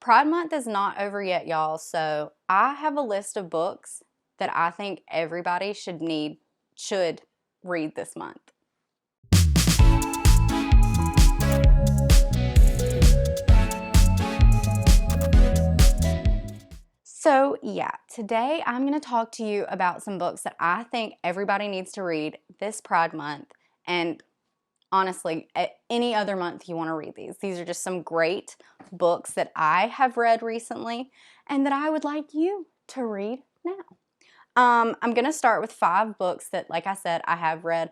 Pride Month is not over yet, y'all, so I have a list of books that I think everybody should read this month. So yeah, today I'm going to talk to you about some books that I think everybody needs to read this Pride Month, and honestly, at any other month you want to read these. These are just some great books that I have read recently and that I would like you to read now. I'm going to start with 5 books that, like I said, I have read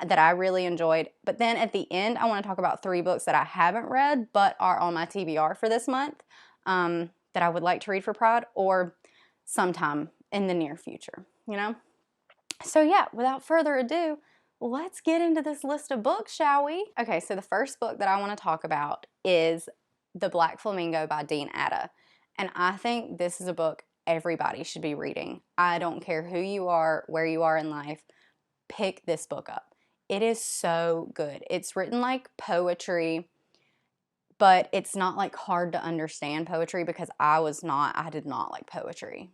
that I really enjoyed. But then at the end, I want to talk about 3 books that I haven't read but are on my TBR for this month that I would like to read for Pride or sometime in the near future, you know? So yeah, without further ado, let's get into this list of books, shall we? Okay, so the first book that I want to talk about is The Black Flamingo by Dean Atta. And I think this is a book everybody should be reading. I don't care who you are, where you are in life, pick this book up. It is so good. It's written like poetry, but it's not like hard to understand poetry because I did not like poetry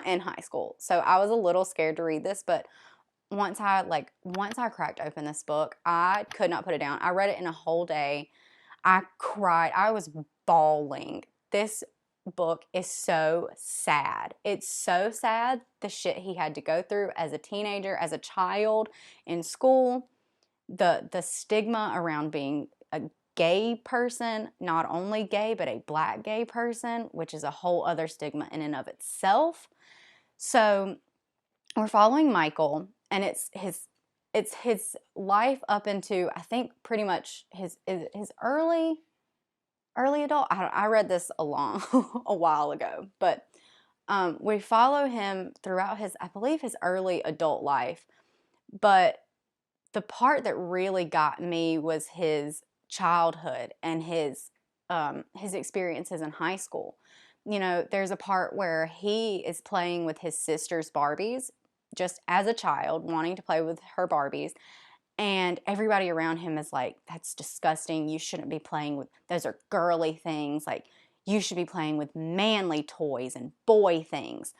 in high school. So I was a little scared to read this, but once I cracked open this book, I could not put it down. I read it in a whole day. I cried. I was bawling. This book is so sad. It's so sad, the shit he had to go through as a teenager, as a child in school, the stigma around being a gay person, not only gay, but a black gay person, which is a whole other stigma in and of itself. So we're following Michael, and it's his life up into, I think, pretty much his early adult. I read this a while ago, but we follow him throughout I believe his early adult life. But the part that really got me was his childhood and his experiences in high school. You know, there's a part where he is playing with his sister's Barbies, just as a child, wanting to play with her Barbies. And everybody around him is like, that's disgusting. You shouldn't be playing with, those are girly things. Like, you should be playing with manly toys and boy things.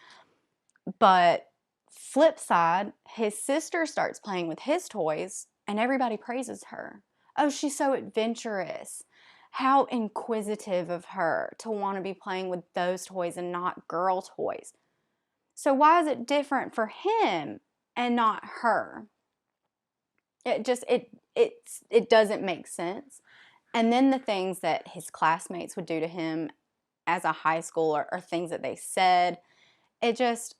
But flip side, his sister starts playing with his toys and everybody praises her. Oh, she's so adventurous. How inquisitive of her to want to be playing with those toys and not girl toys. So why is it different for him and not her? It doesn't make sense. And then the things that his classmates would do to him as a high schooler or things that they said, this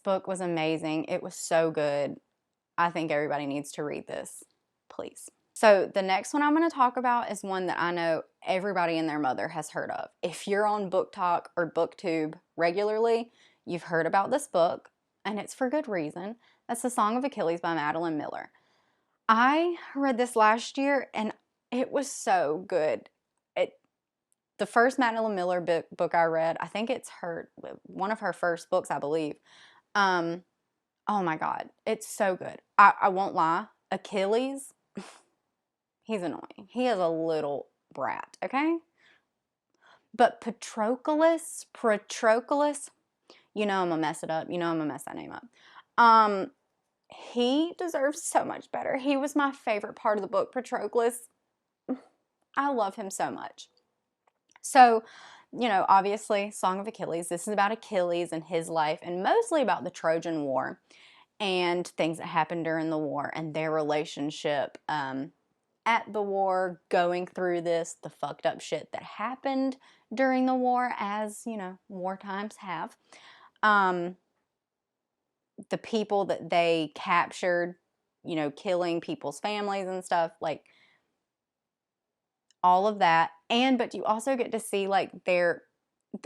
book was amazing. It was so good. I think everybody needs to read this, please. So the next one I'm going to talk about is one that I know everybody and their mother has heard of. If you're on Book Talk or BookTube regularly, you've heard about this book, and it's for good reason. That's The Song of Achilles by Madeline Miller. I read this last year, and it was so good. The first Madeline Miller book I read, I think it's one of her first books, I believe. Oh my God, it's so good. I won't lie, Achilles, he's annoying. He is a little brat, okay? But Patroclus, you know I'm gonna mess it up. You know I'm gonna mess that name up. He deserves so much better. He was my favorite part of the book, Patroclus. I love him so much. So, you know, obviously, Song of Achilles. This is about Achilles and his life, and mostly about the Trojan War and things that happened during the war and their relationship at the war, going through the fucked up shit that happened during the war, as, you know, war times have. The people that they captured, you know, killing people's families and stuff, like all of that. But you also get to see like the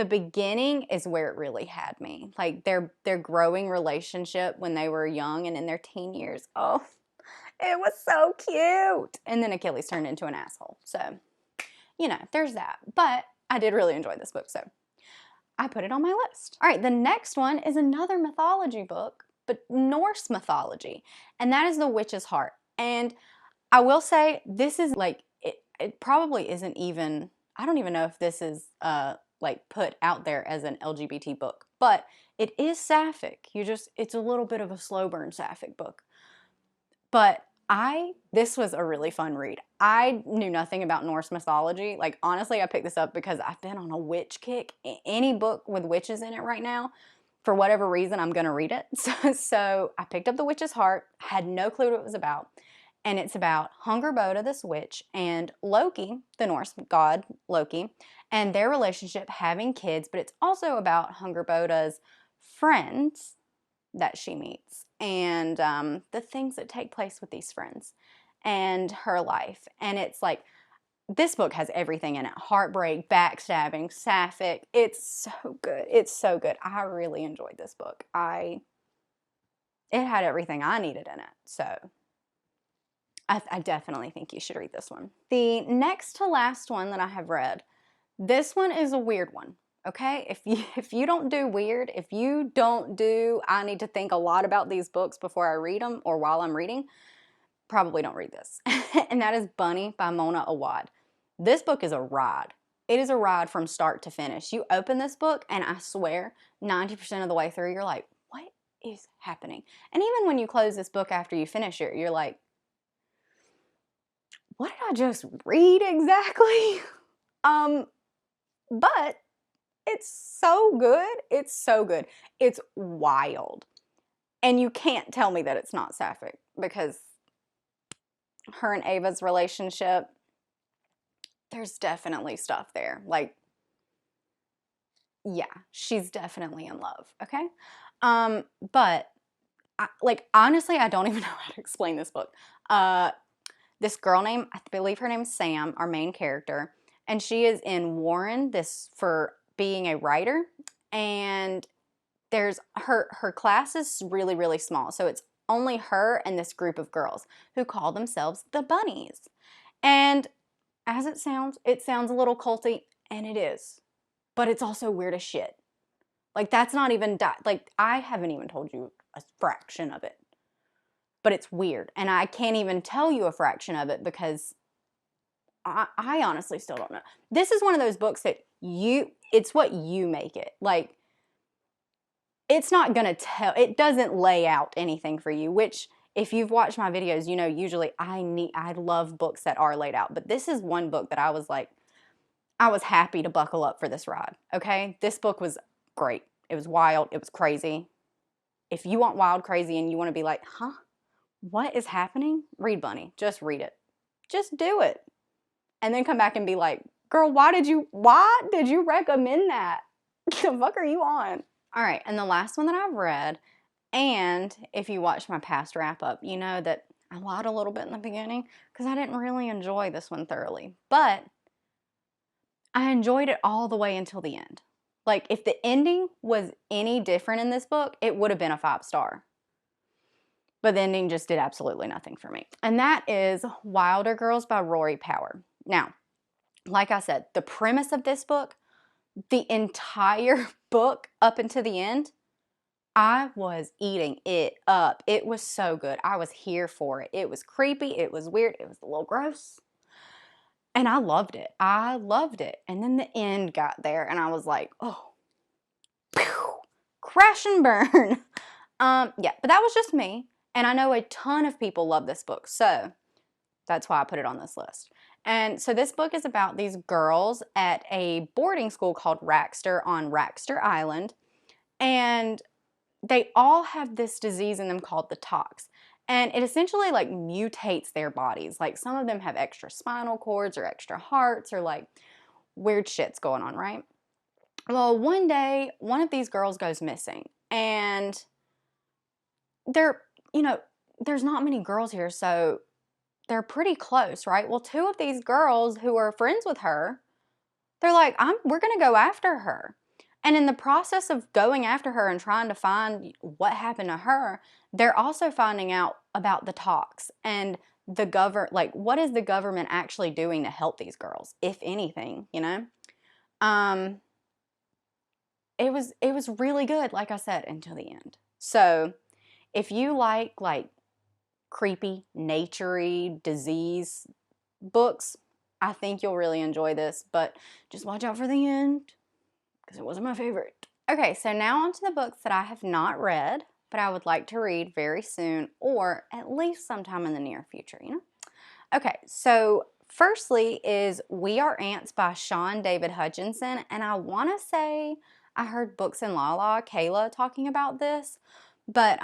beginning is where it really had me. Like their growing relationship when they were young and in their teen years. Oh, it was so cute. And then Achilles turned into an asshole. So, you know, there's that. But I did really enjoy this book, so I put it on my list. All right, the next one is another mythology book, but Norse mythology, and that is The Witch's Heart. And I will say, this is like, it probably isn't even, I don't even know if this is like put out there as an LGBT book, but it is sapphic. It's a little bit of a slow burn sapphic book. But this was a really fun read. I knew nothing about Norse mythology. Like, honestly, I picked this up because I've been on a witch kick. Any book with witches in it right now, for whatever reason, I'm going to read it. So I picked up The Witch's Heart, had no clue what it was about. And it's about Hungerboda, this witch, and Loki, the Norse god Loki, and their relationship having kids. But it's also about Hungerboda's friends that she meets and the things that take place with these friends and her life. And it's like, this book has everything in it. Heartbreak, backstabbing, sapphic. It's so good. It's so good. I really enjoyed this book. It had everything I needed in it. So I definitely think you should read this one. The next to last one that I have read, this one is a weird one. Okay, if you don't do weird, if you don't do I need to think a lot about these books before I read them or while I'm reading, probably don't read this. And that is Bunny by Mona Awad. This book is a ride. It is a ride from start to finish. You open this book and I swear 90% of the way through you're like, what is happening? And even when you close this book after you finish it, you're like, what did I just read exactly? But it's so good. It's so good. It's wild. And you can't tell me that it's not sapphic because her and Ava's relationship, there's definitely stuff there. Like, yeah, she's definitely in love, okay? But, honestly, I don't even know how to explain this book. This girl named, I believe her name's Sam, our main character, and she is in Warren, for being a writer, and there's her class is really, really small, so it's only her and this group of girls who call themselves the Bunnies. And as it sounds a little culty, and it is, but it's also weird as shit. Like, that's not even, like, I haven't even told you a fraction of it, but it's weird, and I can't even tell you a fraction of it because I honestly still don't know. This is one of those books that it's what you make it. Like, it's not gonna it doesn't lay out anything for you, which if you've watched my videos, you know usually I love books that are laid out. But this is one book that I was like, I was happy to buckle up for this ride, okay? This book was great. It was wild. It was crazy. If you want wild, crazy, and you want to be like, huh, what is happening? Read Bunny. Just read it. Just do it. And then come back and be like, girl, why did you recommend that? The fuck are you on? All right, and the last one that I've read, and if you watch my past wrap-up, you know that I lied a little bit in the beginning because I didn't really enjoy this one thoroughly. But I enjoyed it all the way until the end. Like, if the ending was any different in this book, it would have been a 5-star. But the ending just did absolutely nothing for me. And that is Wilder Girls by Rory Power. Now, like I said, the premise of this book, the entire book up until the end, I was eating it up. It was so good. I was here for it. It was creepy. It was weird. It was a little gross. And I loved it. I loved it. And then the end got there and I was like, oh, pew, crash and burn. Yeah, but that was just me. And I know a ton of people love this book. So that's why I put it on this list. And so this book is about these girls at a boarding school called Raxter on Raxter Island. And they all have this disease in them called the tox. And it essentially like mutates their bodies. Like some of them have extra spinal cords or extra hearts or like weird shit's going on, right? Well, one day, one of these girls goes missing. And there's not many girls here, so they're pretty close, right? Well, two of these girls who are friends with her, they're like, we're going to go after her. And in the process of going after her and trying to find what happened to her, they're also finding out about the tox and what is the government actually doing to help these girls, if anything, you know? It was really good, like I said, until the end. So if you like creepy, naturey, disease books, I think you'll really enjoy this, but just watch out for the end. because it wasn't my favorite. Okay, so now on to the books that I have not read, but I would like to read very soon, or at least sometime in the near future, you know? Okay, so firstly is We Are Ants by Sean David Hutchinson, and I want to say I heard Books and Lala, Kayla, talking about this, but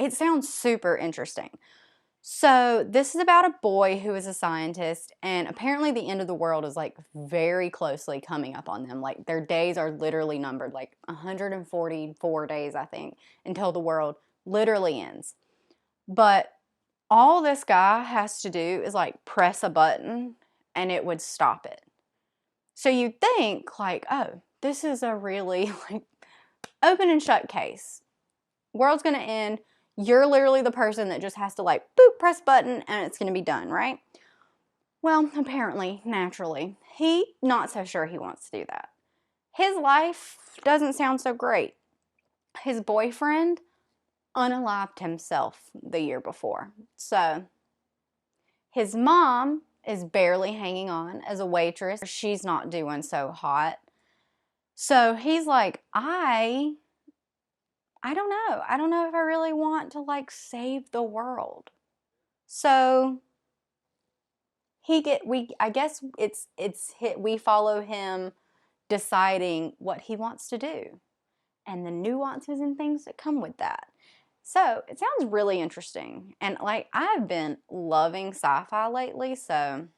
it sounds super interesting. So this is about a boy who is a scientist, and apparently the end of the world is like very closely coming up on them. Like their days are literally numbered, like 144 days, I think, until the world literally ends. But all this guy has to do is like press a button and it would stop it. So you'd think like, oh, this is a really like open and shut case. World's gonna end. You're literally the person that just has to like boop, press button and it's gonna be done, right? Well, apparently, naturally, he not so sure he wants to do that. His life doesn't sound so great. His boyfriend unalived himself the year before. So his mom is barely hanging on as a waitress. She's not doing so hot. So he's like, I don't know. I don't know if I really want to like save the world. So I guess we follow him deciding what he wants to do and the nuances and things that come with that. So it sounds really interesting. And like I've been loving sci-fi lately, so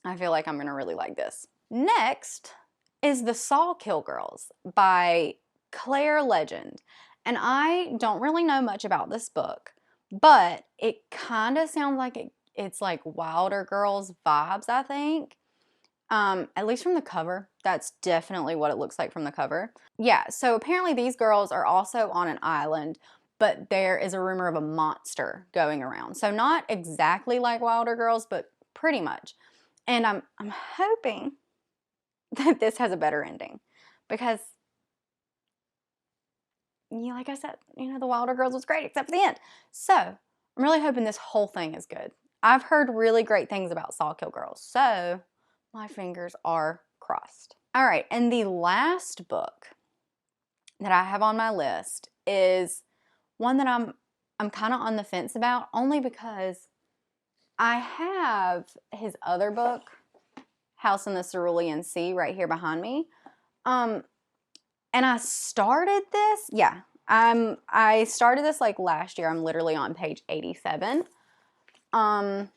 I feel like I'm going to really like this. Next is The Sawkill Girls by Claire Legend. And I don't really know much about this book, but it kind of sounds like it's like Wilder Girls vibes, I think. At least from the cover. That's definitely what it looks like from the cover. Yeah, so apparently these girls are also on an island, but there is a rumor of a monster going around. So not exactly like Wilder Girls, but pretty much. And I'm hoping that this has a better ending because, like I said, the Wilder Girls was great except for the end. So I'm really hoping this whole thing is good. I've heard really great things about Sawkill Girls, so my fingers are crossed. All right, and the last book that I have on my list is one that I'm kind of on the fence about, only because I have his other book, House in the Cerulean Sea, right here behind me. And I started this, I started this like last year. I'm literally on page 87. And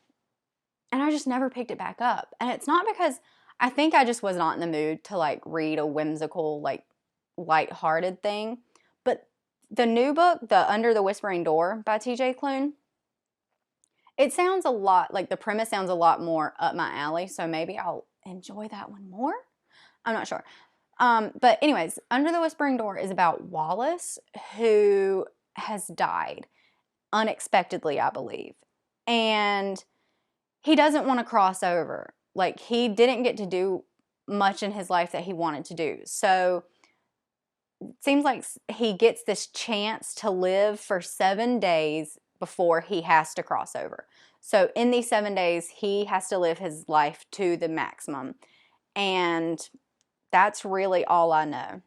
I just never picked it back up. And it's not because I think I just was not in the mood to like read a whimsical, like lighthearted thing. But the new book, The Under the Whispering Door by TJ Klune, it sounds a lot, like the premise sounds a lot more up my alley. So maybe I'll enjoy that one more. I'm not sure. But anyways, Under the Whispering Door is about Wallace, who has died unexpectedly, I believe. And he doesn't want to cross over. Like, he didn't get to do much in his life that he wanted to do. So it seems like he gets this chance to live for 7 days before he has to cross over. So in these 7 days, he has to live his life to the maximum. And that's really all I know.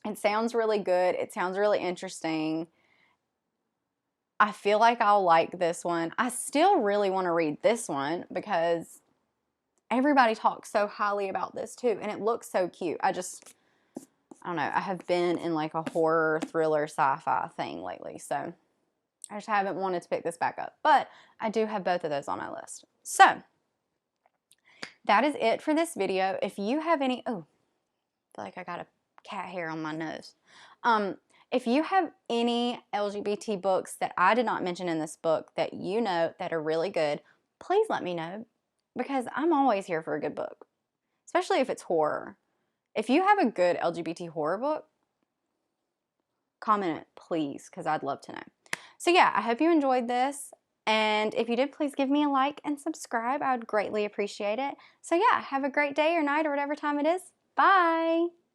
It sounds really good. It sounds really interesting. I feel like I'll like this one. I still really want to read this one because everybody talks so highly about this too, and it looks so cute. I don't know. I have been in like a horror, thriller, sci-fi thing lately, so I just haven't wanted to pick this back up. But I do have both of those on my list. So that is it for this video. If you have any, oh, I feel like I got a cat hair on my nose. If you have any LGBT books that I did not mention in this book that you know that are really good, please let me know because I'm always here for a good book, especially if it's horror. If you have a good LGBT horror book, comment it, please, because I'd love to know. So yeah, I hope you enjoyed this. And if you did, please give me a like and subscribe. I would greatly appreciate it. So yeah, have a great day or night or whatever time it is. Bye.